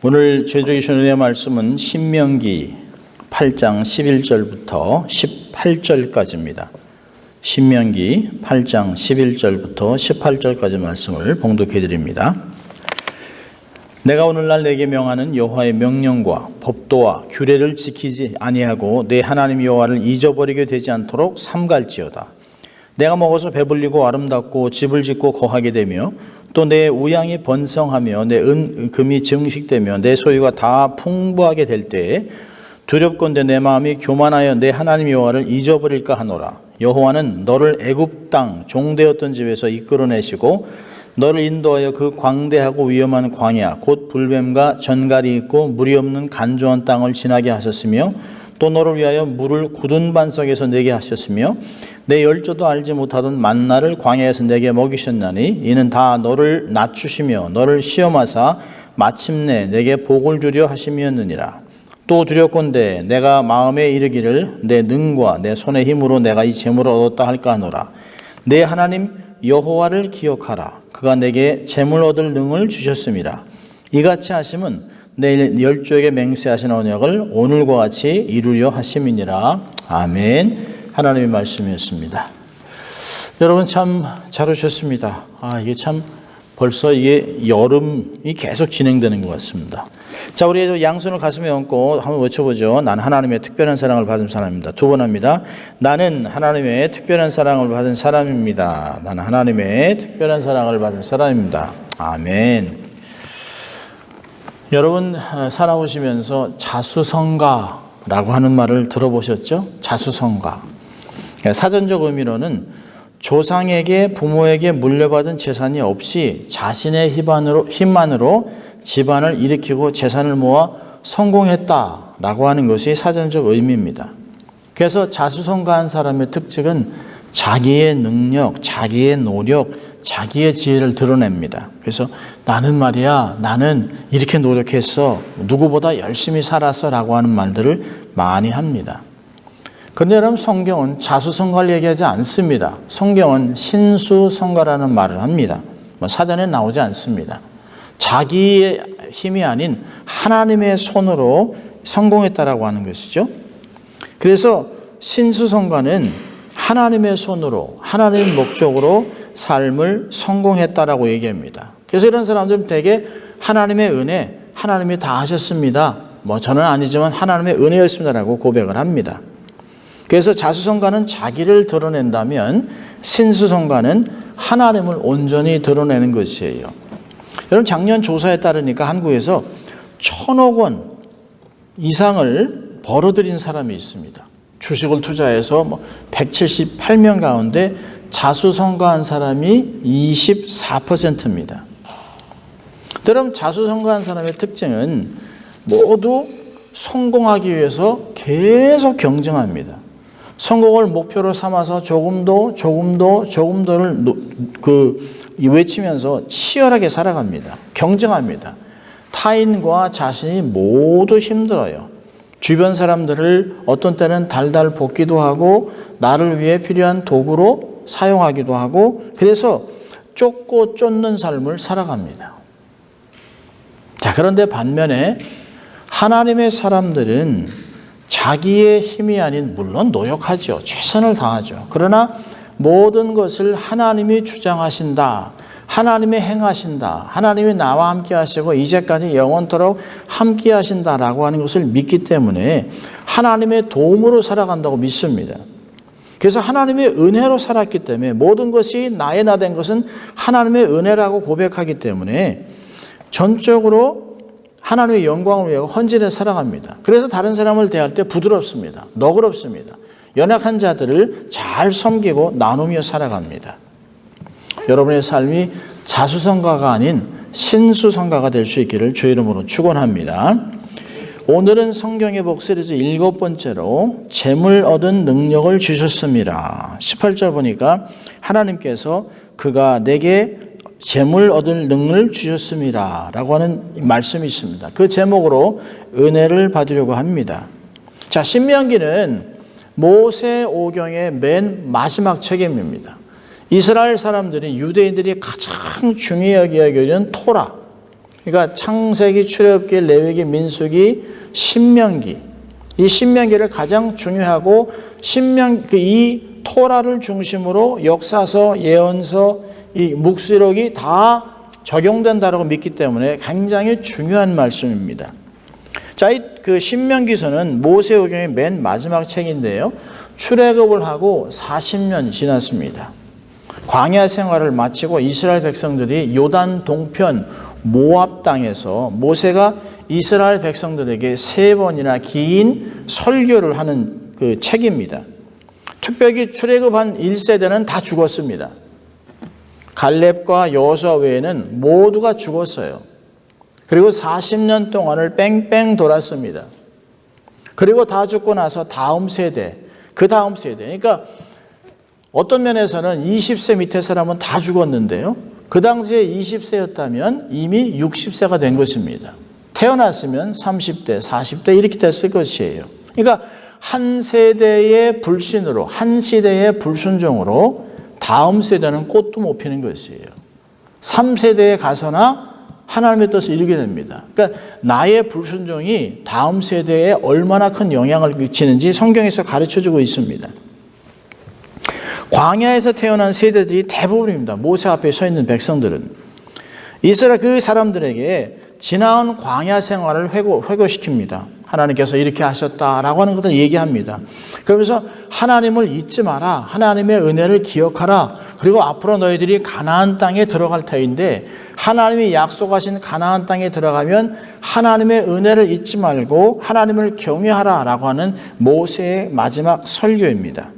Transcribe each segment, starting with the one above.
오늘 저희들에게 주는 은혜의 말씀은 신명기 8장 11절부터 18절까지입니다. 신명기 8장 11절부터 18절까지 말씀을 봉독해 드립니다. 내가 오늘날 내게 명하는 여호와의 명령과 법도와 규례를 지키지 아니하고 내 하나님 여호와를 잊어버리게 되지 않도록 삼갈지어다. 내가 먹어서 배불리고 아름답고 집을 짓고 거하게 되며 또 내 우양이 번성하며 내 금이 증식되며 내 소유가 다 풍부하게 될 때에 두렵건대 내 마음이 교만하여 내 하나님 여호와를 잊어버릴까 하노라. 여호와는 너를 애굽 땅 종되었던 집에서 이끌어내시고 너를 인도하여 그 광대하고 위험한 광야 곧 불뱀과 전갈이 있고 물이 없는 간조한 땅을 지나게 하셨으며 또 너를 위하여 물을 굳은 반석에서 내게 하셨으며 내 열조도 알지 못하던 만나를 광야에서 내게 먹이셨나니 이는 다 너를 낮추시며 너를 시험하사 마침내 내게 복을 주려 하심이었느니라. 또 두렵건대 내가 마음에 이르기를 내 능과 내 손의 힘으로 내가 이 재물을 얻었다 할까 하노라. 내 하나님 여호와를 기억하라. 그가 내게 재물 얻을 능을 주셨음이라. 이같이 하심은 내 열조에게 맹세하신 언약을 오늘과 같이 이루려 하심이니라. 아멘. 하나님의 말씀이었습니다. 여러분 참 잘 오셨습니다. 이게 참 벌써 이게 여름이 계속 진행되는 것 같습니다. 자, 우리 양손을 가슴에 얹고 한번 외쳐보죠. 난 하나님의 특별한 사랑을 받은 사람입니다. 두 번 합니다. 나는 하나님의 특별한 사랑을 받은 사람입니다. 나는 하나님의 특별한 사랑을 받은 사람입니다. 아멘. 여러분 살아오시면서 자수성가라고 하는 말을 들어보셨죠? 자수성가. 사전적 의미로는 조상에게 부모에게 물려받은 재산이 없이 자신의 힘만으로 집안을 일으키고 재산을 모아 성공했다라고 하는 것이 사전적 의미입니다. 그래서 자수성가한 사람의 특징은 자기의 능력, 자기의 노력, 자기의 지혜를 드러냅니다. 그래서 나는 말이야, 나는 이렇게 노력했어, 누구보다 열심히 살았어 라고 하는 말들을 많이 합니다. 그런데 여러분 성경은 자수성가를 얘기하지 않습니다. 성경은 신수성가라는 말을 합니다. 사전에 나오지 않습니다. 자기의 힘이 아닌 하나님의 손으로 성공했다라고 하는 것이죠. 그래서 신수성가는 하나님의 손으로 하나님의 목적으로 삶을 성공했다라고 얘기합니다. 그래서 이런 사람들은 대개 하나님의 은혜, 하나님이 다 하셨습니다. 저는 아니지만 하나님의 은혜였습니다라고 고백을 합니다. 그래서 자수성가는 자기를 드러낸다면 신수성가는 하나님을 온전히 드러내는 것이에요. 여러분 작년 조사에 따르니까 한국에서 1,000억 원 이상을 벌어들인 사람이 있습니다. 주식을 투자해서 178명 가운데 자수성가한 사람이 24%입니다. 여러분 자수성가한 사람의 특징은 모두 성공하기 위해서 계속 경쟁합니다. 성공을 목표로 삼아서 조금 더를 외치면서 치열하게 살아갑니다. 경쟁합니다. 타인과 자신이 모두 힘들어요. 주변 사람들을 어떤 때는 달달 볶기도 하고 나를 위해 필요한 도구로 사용하기도 하고 그래서 쫓고 쫓는 삶을 살아갑니다. 자, 그런데 반면에 하나님의 사람들은 자기의 힘이 아닌 물론 노력하죠. 최선을 다하죠. 그러나 모든 것을 하나님이 주장하신다. 하나님이 행하신다. 하나님이 나와 함께 하시고 이제까지 영원토록 함께 하신다라고 하는 것을 믿기 때문에 하나님의 도움으로 살아간다고 믿습니다. 그래서 하나님의 은혜로 살았기 때문에 모든 것이 나의 나 된 것은 하나님의 은혜라고 고백하기 때문에 전적으로 하나님의 영광을 위하여 헌신해 살아갑니다. 그래서 다른 사람을 대할 때 부드럽습니다. 너그럽습니다. 연약한 자들을 잘 섬기고 나누며 살아갑니다. 여러분의 삶이 자수성가가 아닌 신수성가가 될 수 있기를 주의 이름으로 축원합니다. 오늘은 성경의 복 시리즈 7번째로 재물 얻은 능력을 주셨습니다. 18절 보니까 하나님께서 그가 내게 재물 얻을 능을 주셨습니다 라고 하는 말씀이 있습니다. 그 제목으로 은혜를 받으려고 합니다. 자, 신명기는 모세오경의 맨 마지막 책임입니다. 이스라엘 사람들이 유대인들이 가장 중요하게 여기는 토라, 그러니까 창세기, 출애굽기, 레위기, 민수기, 신명기. 이 신명기를 가장 중요하고 이 토라를 중심으로 역사서, 예언서, 이 묵시록이 다 적용된다라고 믿기 때문에 굉장히 중요한 말씀입니다. 자, 그 신명기서는 모세오경의 맨 마지막 책인데요. 출애굽을 하고 40년 지났습니다. 광야 생활을 마치고 이스라엘 백성들이 요단 동편 모압 땅에서 모세가 이스라엘 백성들에게 3번이나 긴 설교를 하는 그 책입니다. 특별히 출애굽한 1세대는 다 죽었습니다. 갈렙과 여호수아 외에는 모두가 죽었어요. 그리고 40년 동안을 뺑뺑 돌았습니다. 그리고 다 죽고 나서 다음 세대, 그 다음 세대. 그러니까 어떤 면에서는 20세 밑에 사람은 다 죽었는데요. 그 당시에 20세였다면 이미 60세가 된 것입니다. 태어났으면 30대, 40대 이렇게 됐을 것이에요. 그러니까 한 세대의 불신으로, 한 시대의 불순종으로 다음 세대는 꽃도 못 피는 것이에요. 3세대에 가서나 하나님의 뜻을 이루게 됩니다. 그러니까 나의 불순종이 다음 세대에 얼마나 큰 영향을 미치는지 성경에서 가르쳐주고 있습니다. 광야에서 태어난 세대들이 대부분입니다. 모세 앞에 서 있는 백성들은. 이스라엘 그 사람들에게 지나온 광야 생활을 회고시킵니다. 하나님께서 이렇게 하셨다라고 하는 것을 얘기합니다. 그러면서 하나님을 잊지 마라. 하나님의 은혜를 기억하라. 그리고 앞으로 너희들이 가나안 땅에 들어갈 터인데 하나님이 약속하신 가나안 땅에 들어가면 하나님의 은혜를 잊지 말고 하나님을 경외하라라고 하는 모세의 마지막 설교입니다.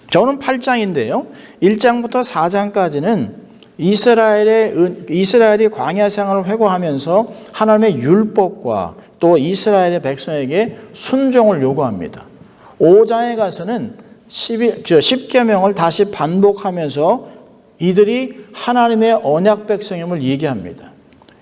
저는 8장인데요. 1장부터 4장까지는 이스라엘이 광야 생활을 회고하면서 하나님의 율법과 또 이스라엘의 백성에게 순종을 요구합니다. 5장에 가서는 10계명을 다시 반복하면서 이들이 하나님의 언약 백성임을 얘기합니다.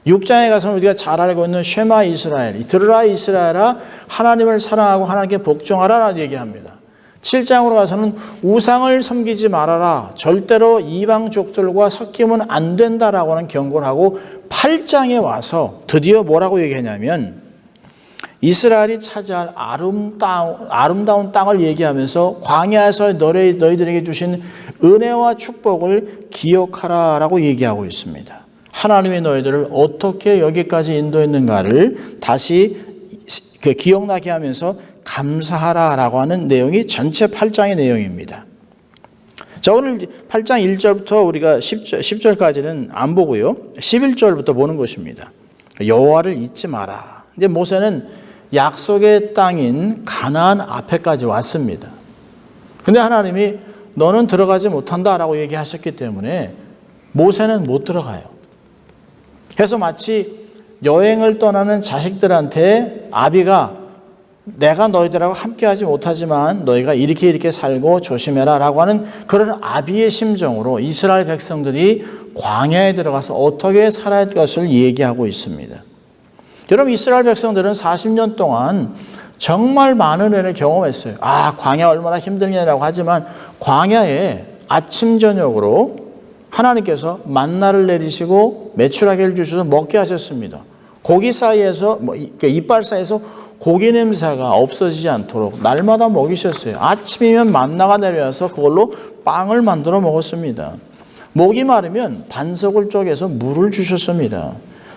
6장에 가서는 우리가 잘 알고 있는 쉐마 이스라엘, 들으라 이스라엘아 하나님을 사랑하고 하나님께 복종하라라고 얘기합니다. 7장으로 가서는 우상을 섬기지 말아라. 절대로 이방 족들과 섞이면 안 된다라고 하는 경고를 하고 8장에 와서 드디어 뭐라고 얘기하냐면 이스라엘이 차지할 아름다운 땅을 얘기하면서 광야에서 너희들에게 주신 은혜와 축복을 기억하라라고 얘기하고 있습니다. 하나님이 너희들을 어떻게 여기까지 인도했는가를 다시 기억나게 하면서 감사하라라고 하는 내용이 전체 8장의 내용입니다. 자, 오늘 8장 1절부터 우리가 10절까지는 안 보고요. 11절부터 보는 것입니다. 여호와를 잊지 마라. 이제 모세는 약속의 땅인 가나안 앞에까지 왔습니다. 근데 하나님이 너는 들어가지 못한다라고 얘기하셨기 때문에 모세는 못 들어가요. 그래서 마치 여행을 떠나는 자식들한테 아비가 내가 너희들하고 함께하지 못하지만 너희가 이렇게 살고 조심해라 라고 하는 그런 아비의 심정으로 이스라엘 백성들이 광야에 들어가서 어떻게 살아야 할 것을 얘기하고 있습니다. 여러분, 이스라엘 백성들은 40년 동안 정말 많은 은혜를 경험했어요. 광야 얼마나 힘들냐라고 하지만 광야에 아침 저녁으로 하나님께서 만나를 내리시고 메추라기를 주셔서 먹게 하셨습니다. 고기 사이에서 이빨 사이에서 고기 냄새가 없어지지 않도록 날마다 먹이셨어요. 아침이면 만나가 내려와서 그걸로 빵을 만들어 먹었습니다. 목이 마르면 반석을 쪼개서 물을 주셨습니다.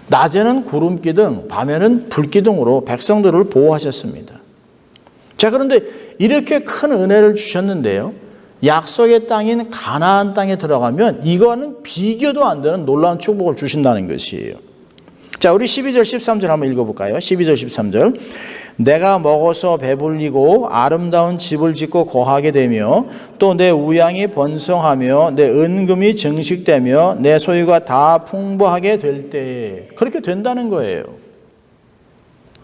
낮에는 구름기둥, 밤에는 불기둥으로 백성들을 보호하셨습니다. 자, 그런데 이렇게 큰 은혜를 주셨는데요. 약속의 땅인 가나안 땅에 들어가면 이거는 비교도 안 되는 놀라운 축복을 주신다는 것이에요. 자, 우리 12절 13절 한번 읽어볼까요? 12절 13절. 내가 먹어서 배불리고 아름다운 집을 짓고 거하게 되며 또 내 우양이 번성하며 내 은금이 증식되며 내 소유가 다 풍부하게 될 때에 그렇게 된다는 거예요.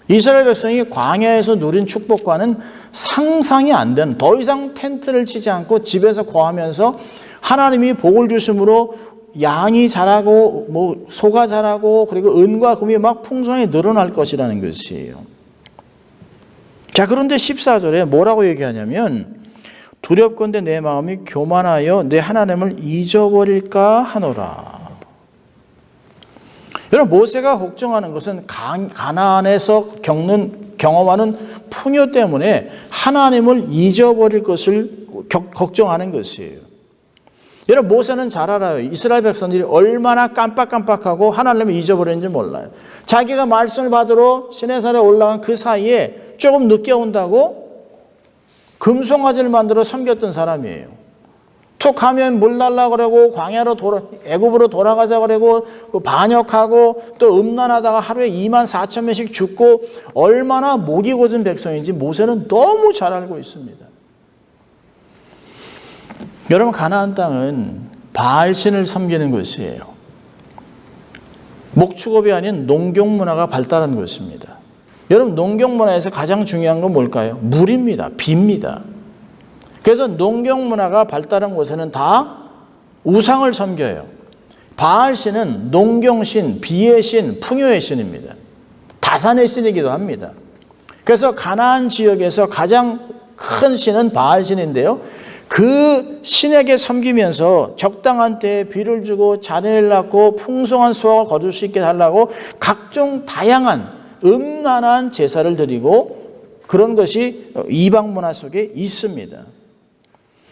이스라엘 백성이 광야에서 누린 축복과는 상상이 안 되는, 더 이상 텐트를 치지 않고 집에서 거하면서 하나님이 복을 주심으로 양이 자라고 소가 자라고 그리고 은과 금이 막 풍성히 늘어날 것이라는 것이에요. 자, 그런데 14절에 뭐라고 얘기하냐면 두렵건대 내 마음이 교만하여 내 하나님을 잊어버릴까 하노라. 여러분, 모세가 걱정하는 것은 가나안에서 경험하는 풍요 때문에 하나님을 잊어버릴 것을 걱정하는 것이에요. 여러분, 모세는 잘 알아요. 이스라엘 백성들이 얼마나 깜빡깜빡하고 하나님을 잊어버렸는지 몰라요. 자기가 말씀을 받으러 시내산에 올라간 그 사이에 조금 늦게 온다고 금송아지를 만들어 섬겼던 사람이에요. 툭 하면 물 날라 그러고 광야로 애굽으로 돌아가자 그러고 반역하고 또 음란하다가 하루에 24,000명씩 죽고 얼마나 목이 고진 백성인지 모세는 너무 잘 알고 있습니다. 여러분, 가나안 땅은 바알신을 섬기는 것이에요. 목축업이 아닌 농경 문화가 발달한 것입니다. 여러분, 농경 문화에서 가장 중요한 건 뭘까요? 물입니다. 비입니다. 그래서 농경 문화가 발달한 곳에는 다 우상을 섬겨요. 바알신은 농경신, 비의 신, 풍요의 신입니다. 다산의 신이기도 합니다. 그래서 가나안 지역에서 가장 큰 신은 바알신인데요. 그 신에게 섬기면서 적당한 때에 비를 주고 자녀를 낳고 풍성한 수확을 거둘 수 있게 하려고 각종 다양한 음란한 제사를 드리고 그런 것이 이방 문화 속에 있습니다.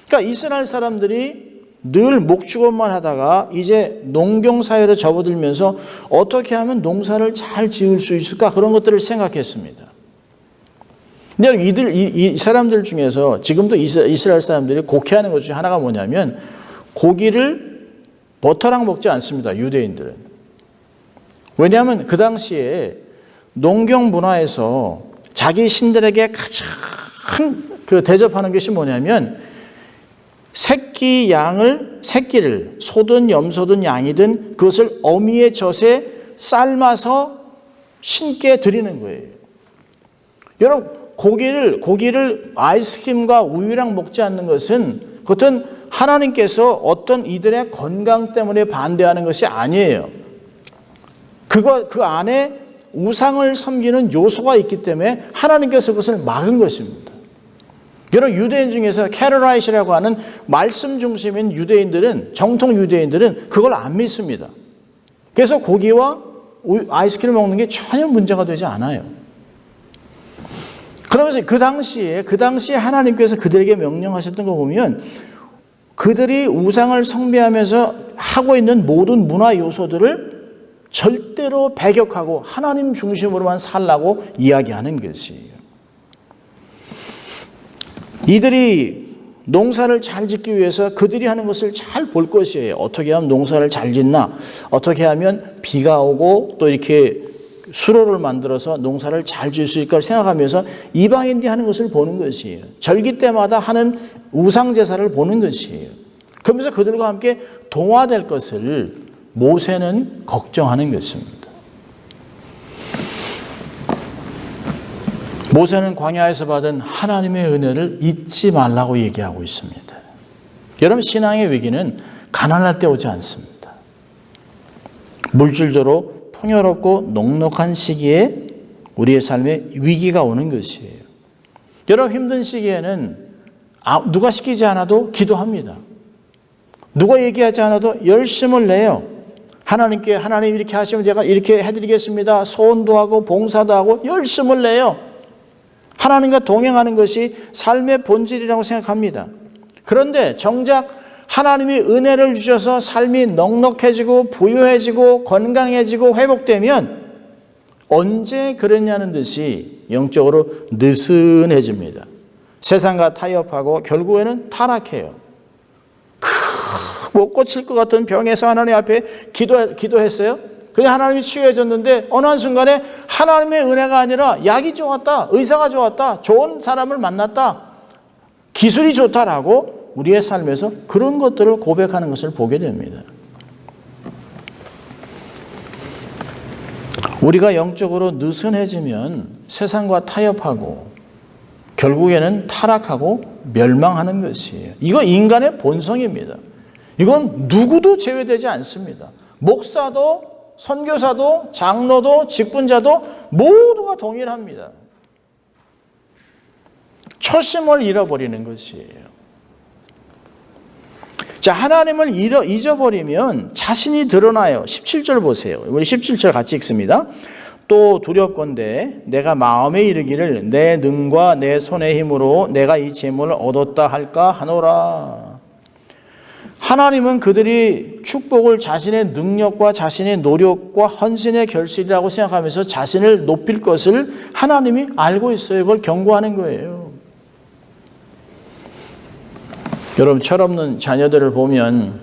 그러니까 이스라엘 사람들이 늘 목축업만 하다가 이제 농경사회로 접어들면서 어떻게 하면 농사를 잘 지을 수 있을까, 그런 것들을 생각했습니다. 근데 이 사람들 중에서 지금도 이스라엘 사람들이 곡해하는 것 중에 하나가 뭐냐면 고기를 버터랑 먹지 않습니다. 유대인들은. 왜냐하면 그 당시에 농경 문화에서 자기 신들에게 가장 대접하는 것이 뭐냐면 새끼를 소든 염소든 양이든 그것을 어미의 젖에 삶아서 신께 드리는 거예요. 여러분, 고기를 아이스크림과 우유랑 먹지 않는 것은 그것은 하나님께서 어떤 이들의 건강 때문에 반대하는 것이 아니에요. 그 안에 우상을 섬기는 요소가 있기 때문에 하나님께서 그것을 막은 것입니다. 여러분, 유대인 중에서 캐럴라이시라고 하는 말씀 중심인 유대인들은, 정통 유대인들은 그걸 안 믿습니다. 그래서 고기와 아이스크림 먹는 게 전혀 문제가 되지 않아요. 그러면서 그 당시에 하나님께서 그들에게 명령하셨던 거 보면 그들이 우상을 숭배하면서 하고 있는 모든 문화 요소들을 절대로 배격하고 하나님 중심으로만 살라고 이야기하는 것이에요. 이들이 농사를 잘 짓기 위해서 그들이 하는 것을 잘 볼 것이에요. 어떻게 하면 농사를 잘 짓나? 어떻게 하면 비가 오고 또 이렇게 수로를 만들어서 농사를 잘 지을 수 있을까 생각하면서 이방인들이 하는 것을 보는 것이에요. 절기 때마다 하는 우상 제사를 보는 것이에요. 그러면서 그들과 함께 동화될 것을 모세는 걱정하는 것입니다. 모세는 광야에서 받은 하나님의 은혜를 잊지 말라고 얘기하고 있습니다. 여러분, 신앙의 위기는 가난할 때 오지 않습니다. 물질적으로 풍요롭고 넉넉한 시기에 우리의 삶에 위기가 오는 것이에요. 여러분, 힘든 시기에는 누가 시키지 않아도 기도합니다. 누가 얘기하지 않아도 열심을 내요. 하나님께 하나님 이렇게 하시면 제가 이렇게 해드리겠습니다. 소원도 하고 봉사도 하고 열심을 내요. 하나님과 동행하는 것이 삶의 본질이라고 생각합니다. 그런데 정작 하나님이 은혜를 주셔서 삶이 넉넉해지고 부유해지고 건강해지고 회복되면 언제 그랬냐는 듯이 영적으로 느슨해집니다. 세상과 타협하고 결국에는 타락해요. 못 고칠 것 같은 병에서 하나님 앞에 기도했어요. 그냥 하나님이 치유해줬는데 어느 한순간에 하나님의 은혜가 아니라 약이 좋았다, 의사가 좋았다, 좋은 사람을 만났다, 기술이 좋다라고 우리의 삶에서 그런 것들을 고백하는 것을 보게 됩니다. 우리가 영적으로 느슨해지면 세상과 타협하고 결국에는 타락하고 멸망하는 것이에요. 이거 인간의 본성입니다. 이건 누구도 제외되지 않습니다. 목사도 선교사도 장로도 직분자도 모두가 동일합니다. 초심을 잃어버리는 것이에요. 자, 하나님을 잊어버리면 자신이 드러나요. 17절 보세요. 우리 17절 같이 읽습니다. 또 두렵건대 내가 마음에 이르기를 내 능과 내 손의 힘으로 내가 이 재물을 얻었다 할까 하노라. 하나님은 그들이 축복을 자신의 능력과 자신의 노력과 헌신의 결실이라고 생각하면서 자신을 높일 것을 하나님이 알고 있어요. 그걸 경고하는 거예요. 여러분, 철없는 자녀들을 보면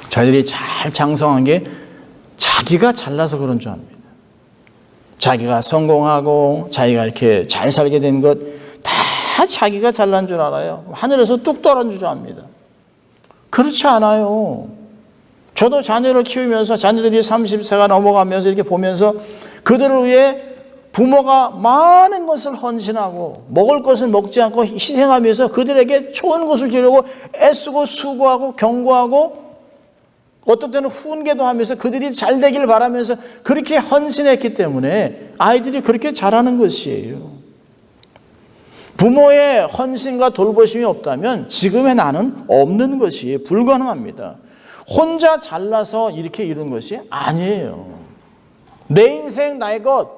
자녀들이 잘 장성한 게 자기가 잘나서 그런 줄 압니다. 자기가 성공하고 자기가 이렇게 잘 살게 된 것 다 자기가 잘난 줄 알아요. 하늘에서 뚝 떨어진 줄 압니다. 그렇지 않아요. 저도 자녀를 키우면서 자녀들이 30세가 넘어가면서 이렇게 보면서 그들을 위해 부모가 많은 것을 헌신하고 먹을 것을 먹지 않고 희생하면서 그들에게 좋은 것을 주려고 애쓰고 수고하고 경고하고 어떤 때는 훈계도 하면서 그들이 잘 되길 바라면서 그렇게 헌신했기 때문에 아이들이 그렇게 자라는 것이에요. 부모의 헌신과 돌보심이 없다면 지금의 나는 없는 것이 불가능합니다. 혼자 잘나서 이렇게 이룬 것이 아니에요. 내 인생 나의 것,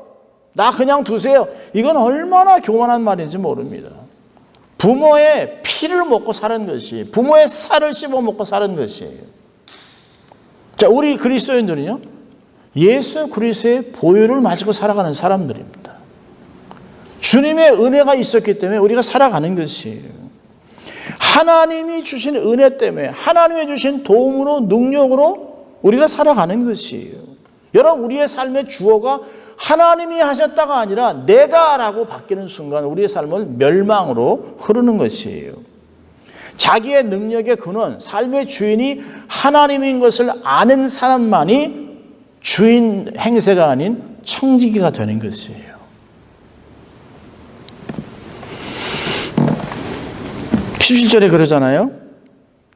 나 그냥 두세요. 이건 얼마나 교만한 말인지 모릅니다. 부모의 피를 먹고 사는 것이, 부모의 살을 씹어 먹고 사는 것이에요. 자, 우리 그리스도인들은요, 예수 그리스도의 보혈을 맞고 살아가는 사람들입니다. 주님의 은혜가 있었기 때문에 우리가 살아가는 것이에요. 하나님이 주신 은혜 때문에 하나님이 주신 도움으로 능력으로 우리가 살아가는 것이에요. 여러분, 우리의 삶의 주어가 하나님이 하셨다가 아니라 내가라고 바뀌는 순간 우리의 삶은 멸망으로 흐르는 것이에요. 자기의 능력의 근원, 삶의 주인이 하나님인 것을 아는 사람만이 주인 행세가 아닌 청지기가 되는 것이에요. 17절에 그러잖아요.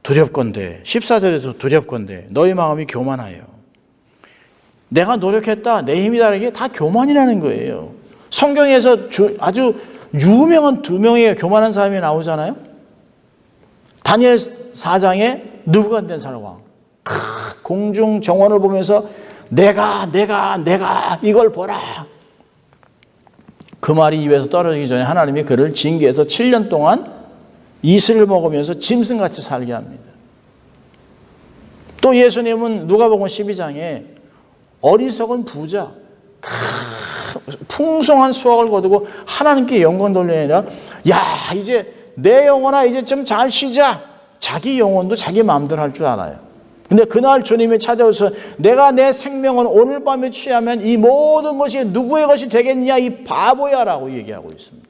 두렵건대, 14절에도 두렵건대 너희 마음이 교만하여. 내가 노력했다, 내 힘이 다른 게 다 교만이라는 거예요. 성경에서 아주 유명한 두 명의 교만한 사람이 나오잖아요. 다니엘 4장에 느부갓네살 왕, 공중 정원을 보면서 내가 이걸 보라. 그 말이 입에서 떨어지기 전에 하나님이 그를 징계해서 7년 동안 이슬을 먹으면서 짐승같이 살게 합니다. 또 예수님은 누가복음 12장에 어리석은 부자, 풍성한 수확을 거두고 하나님께 영광 돌리느라 야, 이제 내 영혼아 이제 좀 잘 쉬자. 자기 영혼도 자기 마음대로 할 줄 알아요. 근데 그날 주님이 찾아오셔서 내가 내 생명은 오늘 밤에 취하면 이 모든 것이 누구의 것이 되겠냐, 이 바보야 라고 얘기하고 있습니다.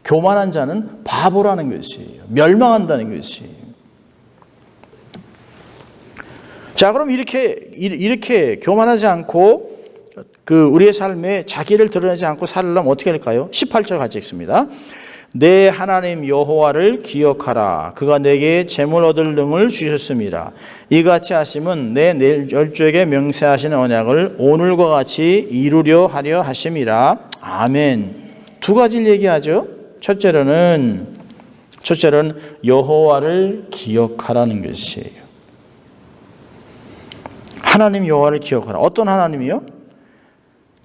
교만한 자는 바보라는 것이에요. 멸망한다는 것이에요. 자, 그럼 이렇게 교만하지 않고 우리의 삶에 자기를 드러내지 않고 살려면 어떻게 할까요? 18절 같이 읽습니다. 내 하나님 여호와를 기억하라. 그가 내게 재물 얻을 능을 주셨습니다. 이같이 하심은 내 열조에게 명세하시는 언약을 오늘과 같이 이루려 하려 하심이라. 아멘. 두 가지를 얘기하죠. 첫째로는 여호와를 기억하라는 것이에요. 하나님 여호와를 기억하라. 어떤 하나님이요?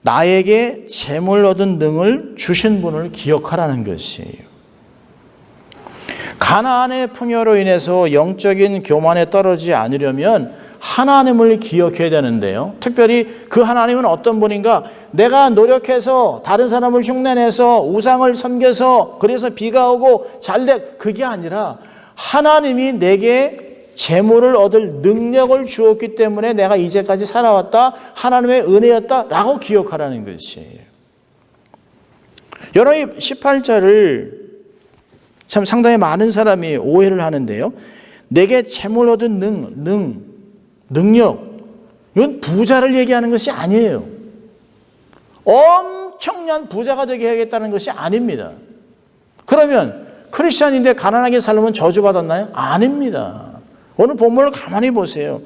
나에게 재물 얻은 능을 주신 분을 기억하라는 것이에요. 가나안의 풍요로 인해서 영적인 교만에 떨어지지 않으려면 하나님을 기억해야 되는데요. 특별히 그 하나님은 어떤 분인가? 내가 노력해서 다른 사람을 흉내내서 우상을 섬겨서 그래서 비가 오고 잘돼, 그게 아니라 하나님이 내게 재물을 얻을 능력을 주었기 때문에 내가 이제까지 살아왔다, 하나님의 은혜였다라고 기억하라는 것이에요. 여러분이 18절을 참 상당히 많은 사람이 오해를 하는데요. 내게 재물 얻은 능력, 이건 부자를 얘기하는 것이 아니에요. 엄청난 부자가 되게 해야겠다는 것이 아닙니다. 그러면 크리스찬인데 가난하게 살면 저주받았나요? 아닙니다. 오늘 본문을 가만히 보세요.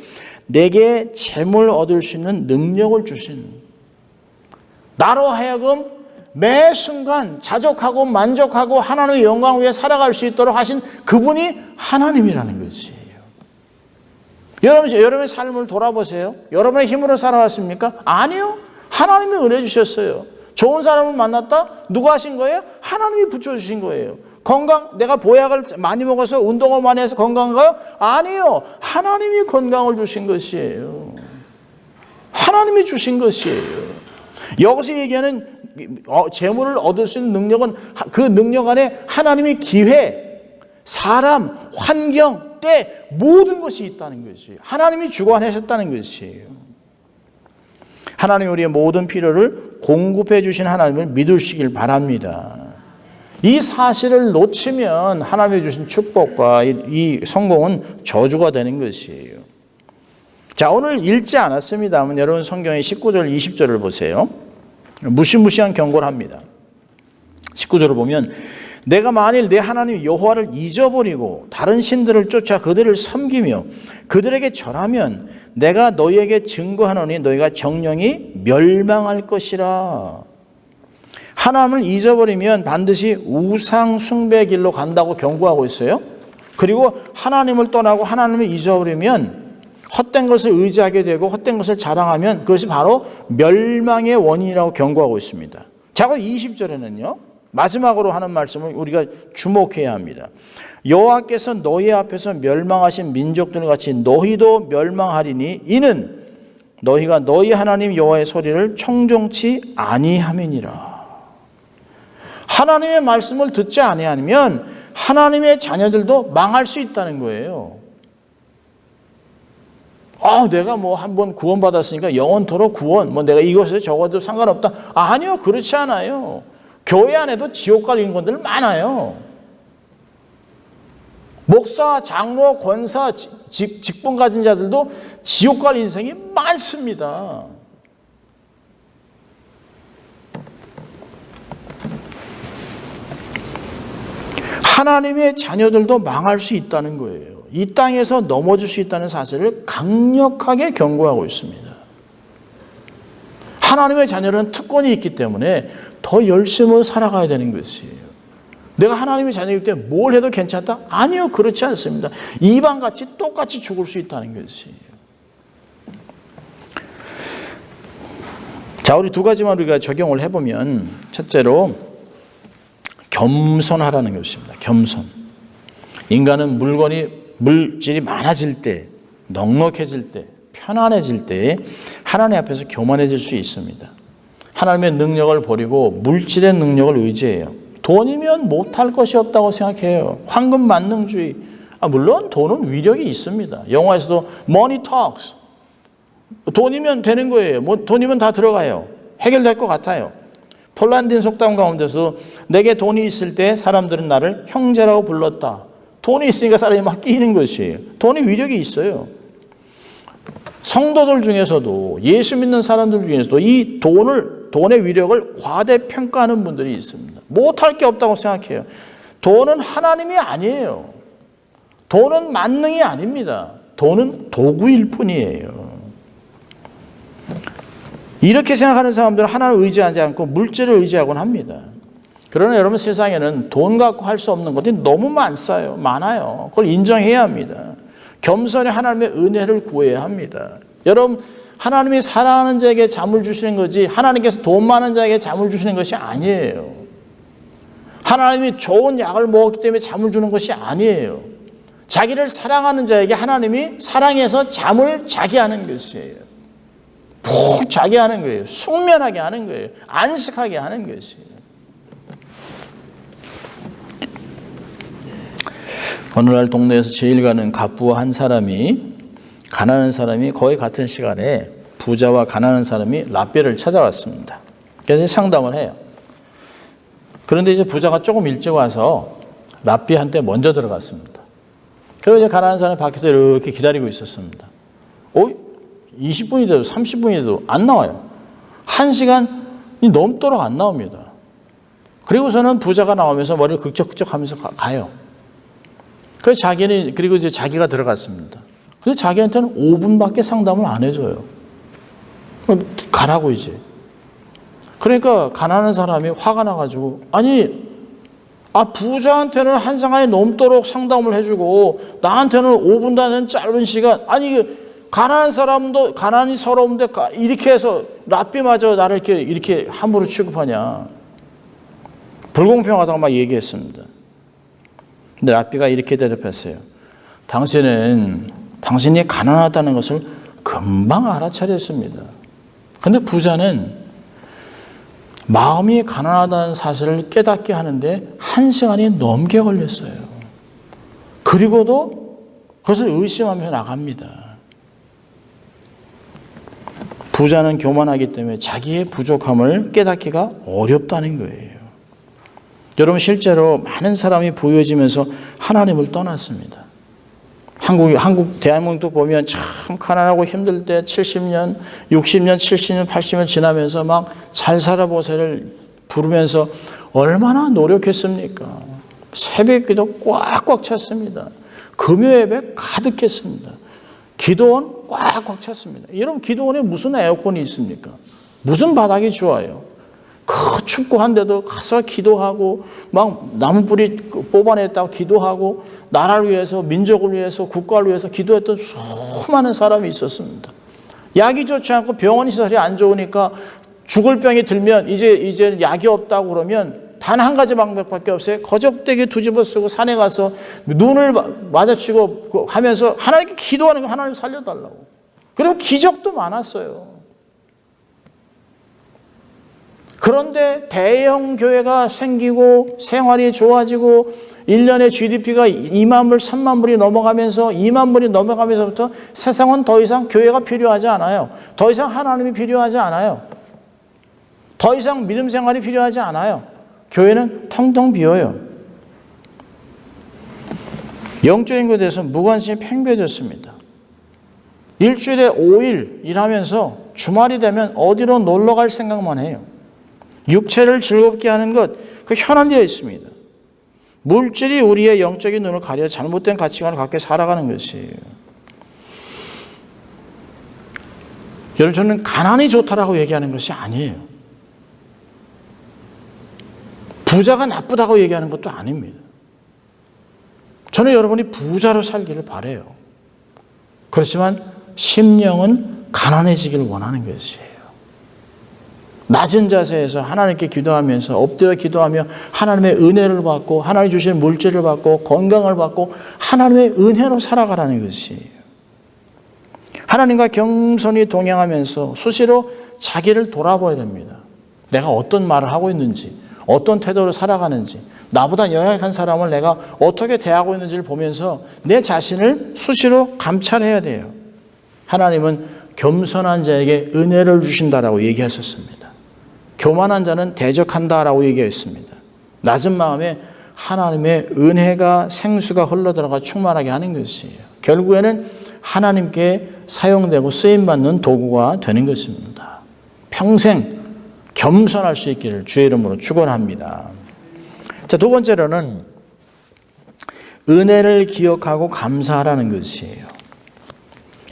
내게 재물 얻을 수 있는 능력을 주신, 나로 하여금 매 순간 자족하고 만족하고 하나님의 영광을 위해 살아갈 수 있도록 하신 그분이 하나님이라는 것이에요. 여러분의 삶을 돌아보세요. 여러분의 힘으로 살아왔습니까? 아니요. 하나님이 은혜 주셨어요. 좋은 사람을 만났다? 누가 하신 거예요? 하나님이 붙여주신 거예요. 건강, 내가 보약을 많이 먹어서 운동을 많이 해서 건강한가요? 아니요. 하나님이 건강을 주신 것이에요. 하나님이 주신 것이에요. 여기서 얘기하는 재물을 얻을 수 있는 능력은 그 능력 안에 하나님의 기회, 사람, 환경, 때 모든 것이 있다는 것이에요. 하나님이 주관하셨다는 것이에요. 하나님이 우리의 모든 필요를 공급해 주신 하나님을 믿으시길 바랍니다. 이 사실을 놓치면 하나님이 주신 축복과 이 성공은 저주가 되는 것이에요. 자, 오늘 읽지 않았습니다만 여러분 성경의 19절 20절을 보세요. 무시무시한 경고를 합니다. 19절을 보면 내가 만일 내 하나님 여호와를 잊어버리고 다른 신들을 쫓아 그들을 섬기며 그들에게 절하면 내가 너희에게 증거하노니 너희가 정령이 멸망할 것이라. 하나님을 잊어버리면 반드시 우상 숭배의 길로 간다고 경고하고 있어요. 그리고 하나님을 떠나고 하나님을 잊어버리면 헛된 것을 의지하게 되고 헛된 것을 자랑하면 그것이 바로 멸망의 원인이라고 경고하고 있습니다. 자, 20절에는요. 마지막으로 하는 말씀을 우리가 주목해야 합니다. 여호와께서 너희 앞에서 멸망하신 민족들 같이 너희도 멸망하리니 이는 너희가 너희 하나님 여호와의 소리를 청종치 아니함이니라. 하나님의 말씀을 듣지 아니하면 하나님의 자녀들도 망할 수 있다는 거예요. 내가 한번 구원받았으니까 영원토록 구원, 내가 이것에 적어도 상관없다. 아니요, 그렇지 않아요. 교회 안에도 지옥 갈 인간들 많아요. 목사, 장로, 권사, 직분 가진 자들도 지옥 갈 인생이 많습니다. 하나님의 자녀들도 망할 수 있다는 거예요. 이 땅에서 넘어질 수 있다는 사실을 강력하게 경고하고 있습니다. 하나님의 자녀는 특권이 있기 때문에 더 열심히 살아가야 되는 것이에요. 내가 하나님의 자녀이기 때문에 뭘 해도 괜찮다? 아니요, 그렇지 않습니다. 이방같이 똑같이 죽을 수 있다는 것이에요. 자, 우리 두 가지만 우리가 적용을 해보면 첫째로 겸손하라는 것입니다. 겸손. 인간은 물질이 많아질 때, 넉넉해질 때, 편안해질 때 하나님 앞에서 교만해질 수 있습니다. 하나님의 능력을 버리고 물질의 능력을 의지해요. 돈이면 못할 것이 없다고 생각해요. 황금 만능주의. 물론 돈은 위력이 있습니다. 영화에서도 money talks. 돈이면 되는 거예요. 돈이면 다 들어가요. 해결될 것 같아요. 폴란드인 속담 가운데서 내게 돈이 있을 때 사람들은 나를 형제라고 불렀다. 돈이 있으니까 사람이 막 끼는 것이에요. 돈이 위력이 있어요. 성도들 중에서도 예수 믿는 사람들 중에서도 이 돈의 위력을 과대평가하는 분들이 있습니다. 못할 게 없다고 생각해요. 돈은 하나님이 아니에요. 돈은 만능이 아닙니다. 돈은 도구일 뿐이에요. 이렇게 생각하는 사람들은 하나님을 의지하지 않고 물질을 의지하곤 합니다. 그러나 여러분 세상에는 돈 갖고 할 수 없는 것들이 너무 많아요. 그걸 인정해야 합니다. 겸손히 하나님의 은혜를 구해야 합니다. 여러분 하나님이 사랑하는 자에게 잠을 주시는 거지 하나님께서 돈 많은 자에게 잠을 주시는 것이 아니에요. 하나님이 좋은 약을 먹었기 때문에 잠을 주는 것이 아니에요. 자기를 사랑하는 자에게 하나님이 사랑해서 잠을 자게 하는 것이에요. 푹 자게 하는 거예요. 숙면하게 하는 거예요. 안식하게 하는 것이에요. 오늘날 동네에서 제일 가는 갑부와 한 사람이 가난한 사람이 거의 같은 시간에 부자와 가난한 사람이 랍비를 찾아왔습니다. 그래서 상담을 해요. 그런데 이제 부자가 조금 일찍 와서 랍비한테 먼저 들어갔습니다. 그리고 이제 가난한 사람이 밖에서 이렇게 기다리고 있었습니다. 20분이 돼도 30분이 돼도 안 나와요. 1시간이 넘도록 안 나옵니다. 그리고서는 부자가 나오면서 머리를 극적극적 하면서 가요. 그리고 이제 자기가 들어갔습니다. 근데 자기한테는 5분밖에 상담을 안 해줘요. 가라고 이제. 그러니까 가난한 사람이 화가 나가지고 부자한테는 한 시간이 넘도록 상담을 해주고 나한테는 5분도 안 되는 짧은 시간, 가난한 사람도 가난이 서러운데 이렇게 해서 랍비마저 나를 이렇게 함부로 취급하냐. 불공평하다고 막 얘기했습니다. 근데 랍비가 이렇게 대답했어요. 당신이 가난하다는 것을 금방 알아차렸습니다. 근데 부자는 마음이 가난하다는 사실을 깨닫게 하는데 1시간이 넘게 걸렸어요. 그리고도 그것을 의심하며 나갑니다. 부자는 교만하기 때문에 자기의 부족함을 깨닫기가 어렵다는 거예요. 여러분, 실제로 많은 사람이 부유해지면서 하나님을 떠났습니다. 대한민국도 보면 참 가난하고 힘들 때 70년, 60년, 70년, 80년 지나면서 막 잘 살아보세요를 부르면서 얼마나 노력했습니까? 새벽기도 꽉꽉 찼습니다. 금요예배 가득했습니다. 기도원 꽉꽉 찼습니다. 여러분, 기도원에 무슨 에어컨이 있습니까? 무슨 바닥이 좋아요? 춥고 한데도 가서 기도하고 막 나무뿌리 뽑아냈다고 기도하고 나라를 위해서, 민족을 위해서, 국가를 위해서 기도했던 수많은 사람이 있었습니다. 약이 좋지 않고 병원 시설이 안 좋으니까 죽을 병이 들면 이제 약이 없다고 그러면 단 한 가지 방법밖에 없어요. 거적대기 뒤집어 쓰고 산에 가서 눈을 마주치고 하면서 하나님께 기도하는 거, 하나님 살려달라고. 그리고 기적도 많았어요. 그런데 대형 교회가 생기고 생활이 좋아지고 1년에 GDP가 2만 불, 3만 불이 넘어가면서 2만 불이 넘어가면서부터 세상은 더 이상 교회가 필요하지 않아요. 더 이상 하나님이 필요하지 않아요. 더 이상 믿음 생활이 필요하지 않아요. 교회는 텅텅 비어요. 영적인 것에 대해서 무관심이 팽배해졌습니다. 일주일에 5일 일하면서 주말이 되면 어디로 놀러 갈 생각만 해요. 육체를 즐겁게 하는 것, 그 현안되어 있습니다. 물질이 우리의 영적인 눈을 가려 잘못된 가치관을 갖게 살아가는 것이에요. 여러분, 저는 가난이 좋다라고 얘기하는 것이 아니에요. 부자가 나쁘다고 얘기하는 것도 아닙니다. 저는 여러분이 부자로 살기를 바라요. 그렇지만 심령은 가난해지기를 원하는 것이에요. 낮은 자세에서 하나님께 기도하면서 엎드려 기도하며 하나님의 은혜를 받고 하나님 주시는 물질을 받고 건강을 받고 하나님의 은혜로 살아가라는 것이에요. 하나님과 겸손히 동행하면서 수시로 자기를 돌아봐야 됩니다. 내가 어떤 말을 하고 있는지, 어떤 태도로 살아가는지, 나보다 연약한 사람을 내가 어떻게 대하고 있는지를 보면서 내 자신을 수시로 감찰해야 돼요. 하나님은 겸손한 자에게 은혜를 주신다라고 얘기하셨습니다. 교만한 자는 대적한다라고 얘기했습니다. 낮은 마음에 하나님의 은혜가 생수가 흘러들어가 충만하게 하는 것이에요. 결국에는 하나님께 사용되고 쓰임받는 도구가 되는 것입니다. 평생 겸손할 수 있기를 주의 이름으로 축원합니다. 자, 두 번째로는 은혜를 기억하고 감사하라는 것이에요.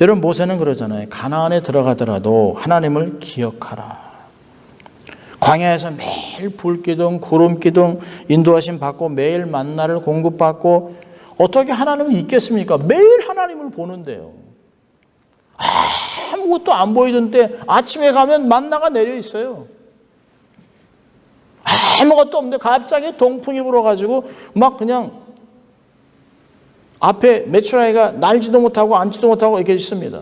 여러분, 모세는 그러잖아요. 가나안에 들어가더라도 하나님을 기억하라. 광야에서 매일 불기둥, 구름기둥 인도하심 받고 매일 만나를 공급받고 어떻게 하나님을 잊겠습니까? 매일 하나님을 보는데요. 아무것도 안 보이던 때 아침에 가면 만나가 내려 있어요. 아무것도 없는데 갑자기 동풍이 불어가지고 막 그냥 앞에 메추라기가 날지도 못하고 앉지도 못하고 이렇게 있습니다.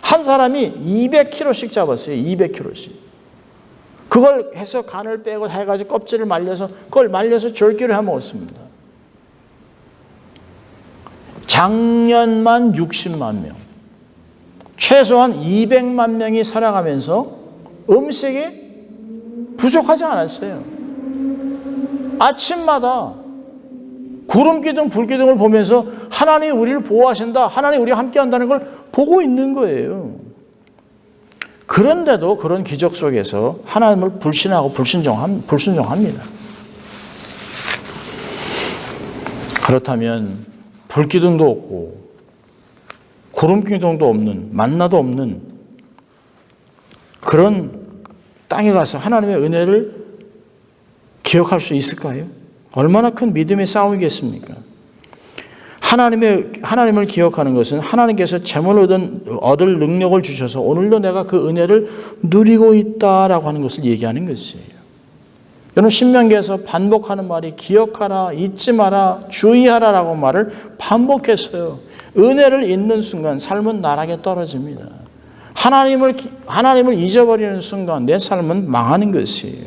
한 사람이 200kg씩 잡았어요. 200kg씩. 그걸 해서 간을 빼고 해가지고 껍질을 말려서 그걸 말려서 절기를 해 먹었습니다. 작년만 60만 명. 최소한 200만 명이 살아가면서 음식이 부족하지 않았어요. 아침마다 구름기둥, 불기둥을 보면서 하나님이 우리를 보호하신다, 하나님이 우리와 함께한다는 걸 보고 있는 거예요. 그런데도 그런 기적 속에서 하나님을 불신하고 불순종합니다. 그렇다면 불기둥도 없고 구름기둥도 없는, 만나도 없는 그런 땅에 가서 하나님의 은혜를 기억할 수 있을까요? 얼마나 큰 믿음의 싸움이겠습니까? 하나님을 기억하는 것은 하나님께서 재물을 얻을 능력을 주셔서 오늘도 내가 그 은혜를 누리고 있다라고 하는 것을 얘기하는 것이에요. 여러분 신명기에서 반복하는 말이 기억하라, 잊지 마라, 주의하라라고 말을 반복했어요. 은혜를 잊는 순간 삶은 나락에 떨어집니다. 하나님을 잊어버리는 순간 내 삶은 망하는 것이에요.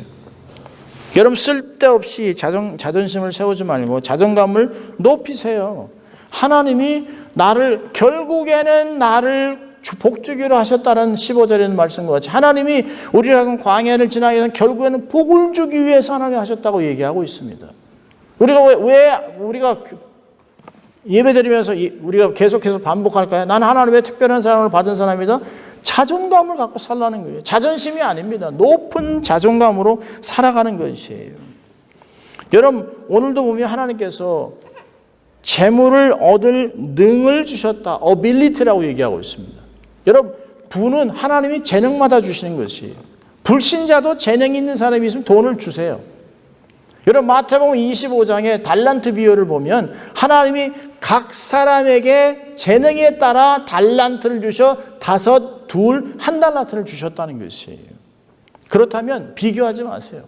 여러분 쓸데없이 자존심을 세우지 말고 자존감을 높이세요. 하나님이 결국에는 나를 복주기로 하셨다는 15절에 있는 말씀과 같이 하나님이 우리가 광야를 지나기 위해서 결국에는 복을 주기 위해서 하나님이 하셨다고 얘기하고 있습니다. 우리가 예배드리면서 우리가 계속해서 반복할까요? 나는 하나님의 특별한 사랑을 받은 사람이다. 자존감을 갖고 살라는 거예요. 자존심이 아닙니다. 높은 자존감으로 살아가는 것이에요. 여러분 오늘도 보면 하나님께서 재물을 얻을 능을 주셨다. ability라고 얘기하고 있습니다. 여러분 부는 하나님이 재능마다 주시는 것이에요. 불신자도 재능이 있는 사람이 있으면 돈을 주세요. 여러분 마태복음 25장의 달란트 비유를 보면 하나님이 각 사람에게 재능에 따라 달란트를 주셔 5, 2, 1달란트를 주셨다는 것이에요. 그렇다면 비교하지 마세요.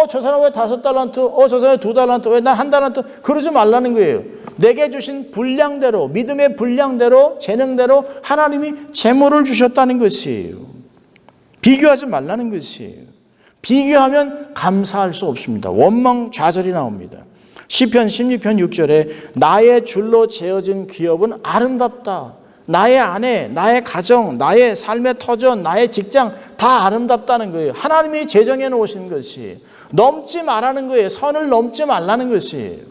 저 사람 왜 5달란트, 저 사람 2달란트, 왜 난 1달란트 그러지 말라는 거예요. 내게 주신 분량대로 믿음의 분량대로 재능대로 하나님이 재물을 주셨다는 것이에요. 비교하지 말라는 것이에요. 비교하면 감사할 수 없습니다. 원망 좌절이 나옵니다. 시편 16편 6절에 나의 줄로 재어진 기업은 아름답다. 나의 아내, 나의 가정, 나의 삶의 터전, 나의 직장 다 아름답다는 거예요. 하나님이 제정해 놓으신 것이 넘지 말라는 거예요. 선을 넘지 말라는 것이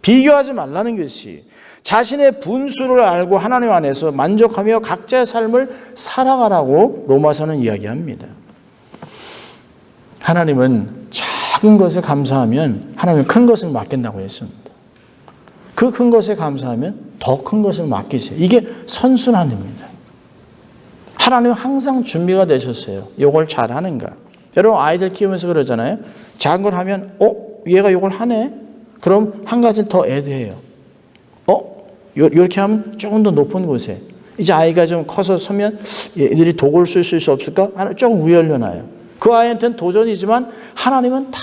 비교하지 말라는 것이 자신의 분수를 알고 하나님 안에서 만족하며 각자의 삶을 살아가라고 로마서는 이야기합니다. 하나님은 작은 것에 감사하면 하나님은 큰 것을 맡긴다고 했습니다. 그 큰 것에 감사하면 더 큰 것을 맡기세요. 이게 선순환입니다. 하나님은 항상 준비가 되셨어요. 이걸 잘하는가. 여러분 아이들 키우면서 그러잖아요. 작은 걸 하면 얘가 이걸 하네. 그럼 한 가지 더 애드해요. 이렇게 하면 조금 더 높은 곳에 이제 아이가 좀 커서 서면 얘들이 도구를 쓸 수 없을까? 조금 위에 올려놔요. 그 아이한테는 도전이지만 하나님은 다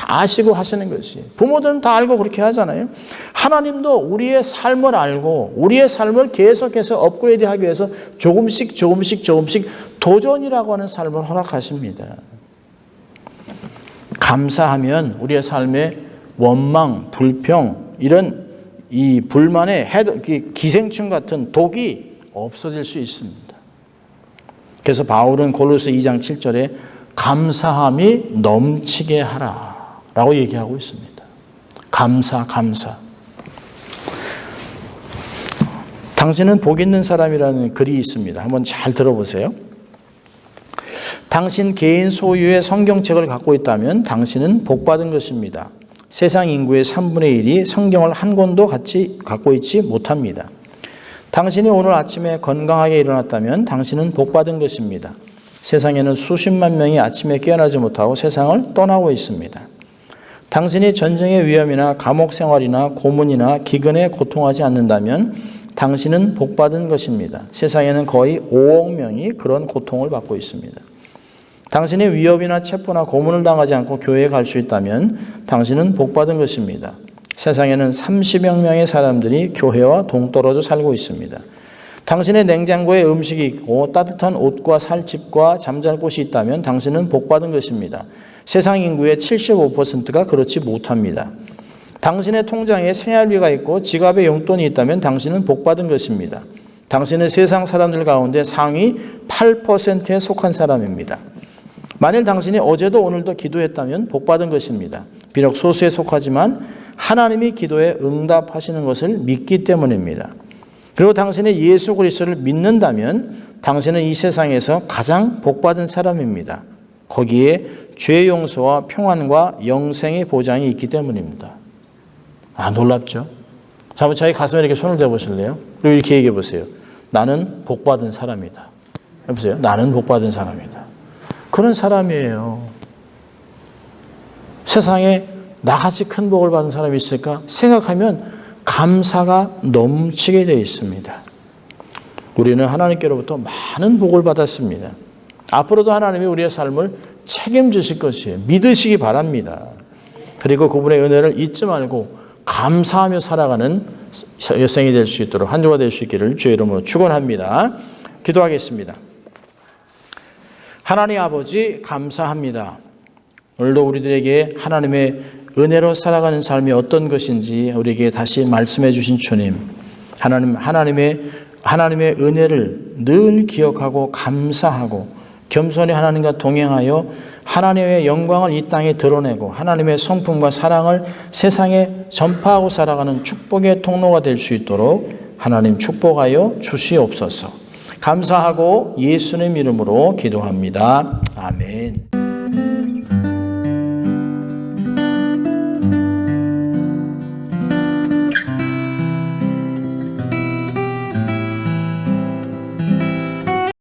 아시고 하시는 것이. 부모들은 다 알고 그렇게 하잖아요. 하나님도 우리의 삶을 알고 우리의 삶을 계속해서 업그레이드하기 위해서 조금씩 도전이라고 하는 삶을 허락하십니다. 감사하면 우리의 삶에 원망, 불평 이런 이 불만의 기생충 같은 독이 없어질 수 있습니다. 그래서 바울은 골로새 2장 7절에 감사함이 넘치게 하라라고 얘기하고 있습니다. 감사. 당신은 복 있는 사람이라는 글이 있습니다. 한번 잘 들어보세요. 당신 개인 소유의 성경책을 갖고 있다면 당신은 복받은 것입니다. 세상 인구의 3분의 1이 성경을 한 권도 같이 갖고 있지 못합니다. 당신이 오늘 아침에 건강하게 일어났다면 당신은 복받은 것입니다. 세상에는 수십만 명이 아침에 깨어나지 못하고 세상을 떠나고 있습니다. 당신이 전쟁의 위험이나 감옥 생활이나 고문이나 기근에 고통하지 않는다면 당신은 복받은 것입니다. 세상에는 거의 5억 명이 그런 고통을 받고 있습니다. 당신이 위협이나 체포나 고문을 당하지 않고 교회에 갈 수 있다면 당신은 복받은 것입니다. 세상에는 30여 명의 사람들이 교회와 동떨어져 살고 있습니다. 당신의 냉장고에 음식이 있고 따뜻한 옷과 살집과 잠잘 곳이 있다면 당신은 복받은 것입니다. 세상 인구의 75%가 그렇지 못합니다. 당신의 통장에 생활비가 있고 지갑에 용돈이 있다면 당신은 복받은 것입니다. 당신은 세상 사람들 가운데 상위 8%에 속한 사람입니다. 만일 당신이 어제도 오늘도 기도했다면 복받은 것입니다. 비록 소수에 속하지만 하나님이 기도에 응답하시는 것을 믿기 때문입니다. 그리고 당신이 예수 그리스도를 믿는다면 당신은 이 세상에서 가장 복받은 사람입니다. 거기에 죄 용서와 평안과 영생의 보장이 있기 때문입니다. 놀랍죠? 자, 한번 자기 가슴에 이렇게 손을 대보실래요? 그리고 이렇게 얘기해 보세요. 나는 복받은 사람이다. 해보세요. 나는 복받은 사람이다. 그런 사람이에요. 세상에 나같이 큰 복을 받은 사람이 있을까? 생각하면 감사가 넘치게 되어 있습니다. 우리는 하나님께로부터 많은 복을 받았습니다. 앞으로도 하나님이 우리의 삶을 책임지실 것이에요. 믿으시기 바랍니다. 그리고 그분의 은혜를 잊지 말고 감사하며 살아가는 여생이 될 수 있도록 한 주가 될 수 있기를 주의 이름으로 축원합니다. 기도하겠습니다. 하나님 아버지 감사합니다. 오늘도 우리들에게 하나님의 은혜로 살아가는 삶이 어떤 것인지 우리에게 다시 말씀해 주신 주님, 하나님의 은혜를 늘 기억하고 감사하고 겸손히 하나님과 동행하여 하나님의 영광을 이 땅에 드러내고 하나님의 성품과 사랑을 세상에 전파하고 살아가는 축복의 통로가 될 수 있도록 하나님 축복하여 주시옵소서. 감사하고 예수님 이름으로 기도합니다. 아멘.